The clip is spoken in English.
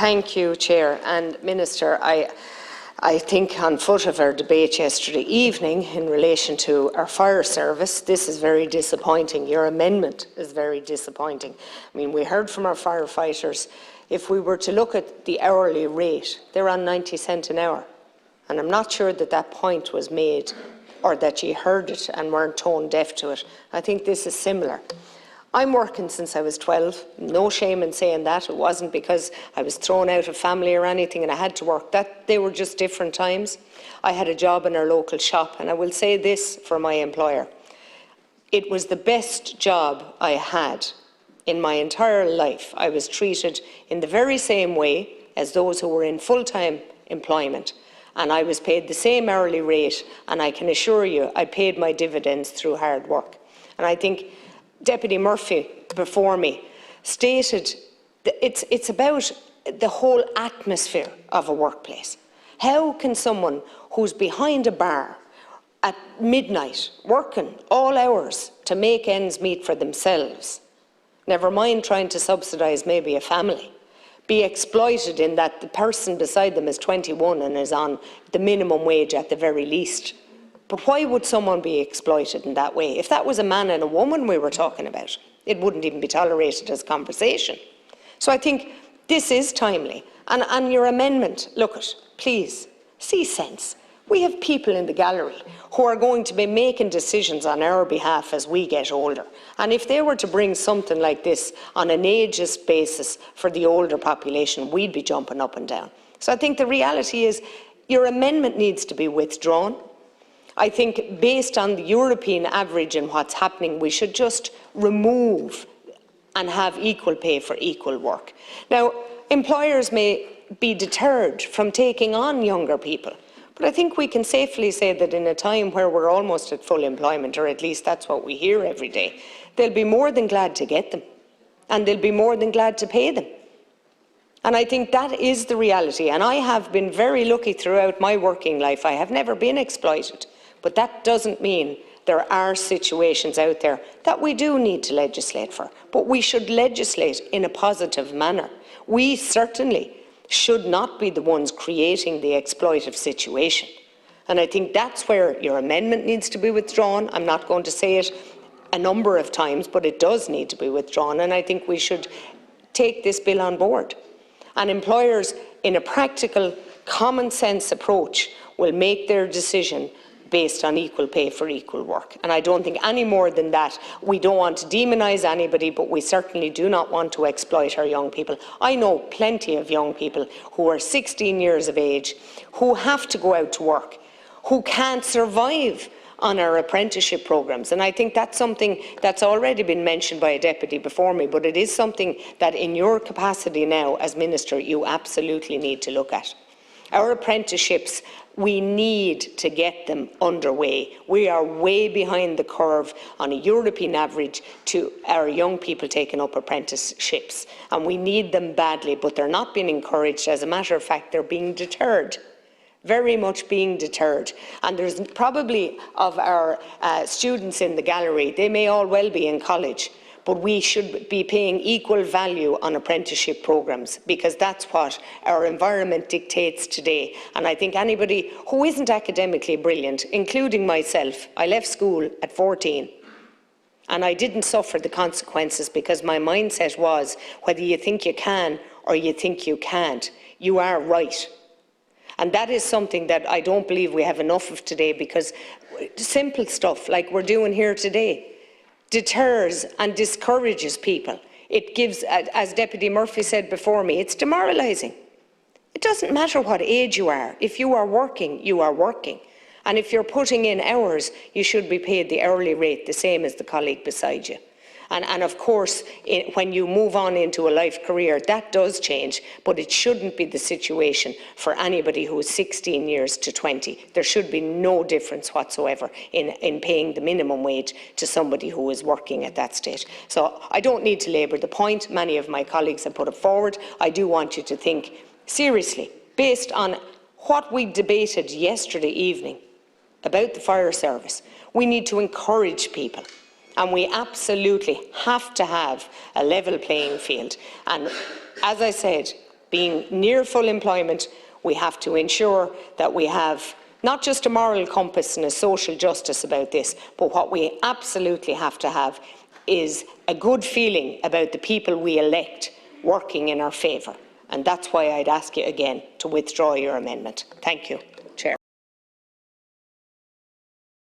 Thank you, Chair. And Minister, I think on foot of our debate yesterday evening in relation to our fire service, this is very disappointing. Your amendment is very disappointing. I mean, we heard from our firefighters, if we were to look at the hourly rate, they're on 90 cents an hour. And I'm not sure that that point was made or that you heard it and weren't tone deaf to it. I think this is similar. I'm working since I was 12. No shame in saying that. It wasn't because I was thrown out of family or anything and I had to work. They were just different times. I had a job in our local shop, and I will say this for my employer. It was the best job I had in my entire life. I was treated in the very same way as those who were in full-time employment, and I was paid the same hourly rate, and I can assure you I paid my dividends through hard work. And I think Deputy Murphy before me stated that it's about the whole atmosphere of a workplace. How can someone who's behind a bar at midnight, working all hours to make ends meet for themselves, never mind trying to subsidise maybe a family, be exploited in that the person beside them is 21 and is on the minimum wage at the very least? But why would someone be exploited in that way? If that was a man and a woman we were talking about, it wouldn't even be tolerated as conversation. So I think this is timely. And your amendment, look at, please, see sense. We have people in the gallery who are going to be making decisions on our behalf as we get older. And if they were to bring something like this on an ageist basis for the older population, we'd be jumping up and down. So I think the reality is your amendment needs to be withdrawn. I think based on the European average and what's happening, we should just remove and have equal pay for equal work. Now, employers may be deterred from taking on younger people, but I think we can safely say that in a time where we're almost at full employment, or at least that's what we hear every day, they'll be more than glad to get them, and they'll be more than glad to pay them. And I think that is the reality, and I have been very lucky throughout my working life. I have never been exploited. But that doesn't mean there are situations out there that we do need to legislate for. But we should legislate in a positive manner. We certainly should not be the ones creating the exploitive situation. And I think that's where your amendment needs to be withdrawn. I'm not going to say it a number of times, but it does need to be withdrawn. And I think we should take this bill on board. And employers, in a practical, common sense approach, will make their decision based on equal pay for equal work. And I don't think any more than that. We don't want to demonise anybody, but we certainly do not want to exploit our young people. I know plenty of young people who are 16 years of age, who have to go out to work, who can't survive on our apprenticeship programmes. And I think that's something that's already been mentioned by a deputy before me, but it is something that in your capacity now as Minister you absolutely need to look at. Our apprenticeships, we need to get them underway. We are way behind the curve on a European average to our young people taking up apprenticeships, and we need them badly, but they're not being encouraged. As a matter of fact, they're being deterred, very much being deterred. And there's probably of our students in the gallery, they may all well be in college, but we should be paying equal value on apprenticeship programmes, because that's what our environment dictates today. And I think anybody who isn't academically brilliant, including myself, I left school at 14 and I didn't suffer the consequences because my mindset was, whether you think you can or you think you can't, you are right. And that is something that I don't believe we have enough of today, because simple stuff like we're doing here today deters and discourages people. It gives, as Deputy Murphy said before me, it's demoralising. It doesn't matter what age you are. If you are working, you are working. And if you're putting in hours, you should be paid the hourly rate the same as the colleague beside you. And of course, when you move on into a life career, that does change, but it shouldn't be the situation for anybody who is 16 years to 20. There should be no difference whatsoever in paying the minimum wage to somebody who is working at that stage. So I don't need to labour the point. Many of my colleagues have put it forward. I do want you to think seriously, based on what we debated yesterday evening about the fire service. We need to encourage people. And we absolutely have to have a level playing field. And as I said, being near full employment, we have to ensure that we have not just a moral compass and a social justice about this, but what we absolutely have to have is a good feeling about the people we elect working in our favour. And that's why I'd ask you again to withdraw your amendment. Thank you.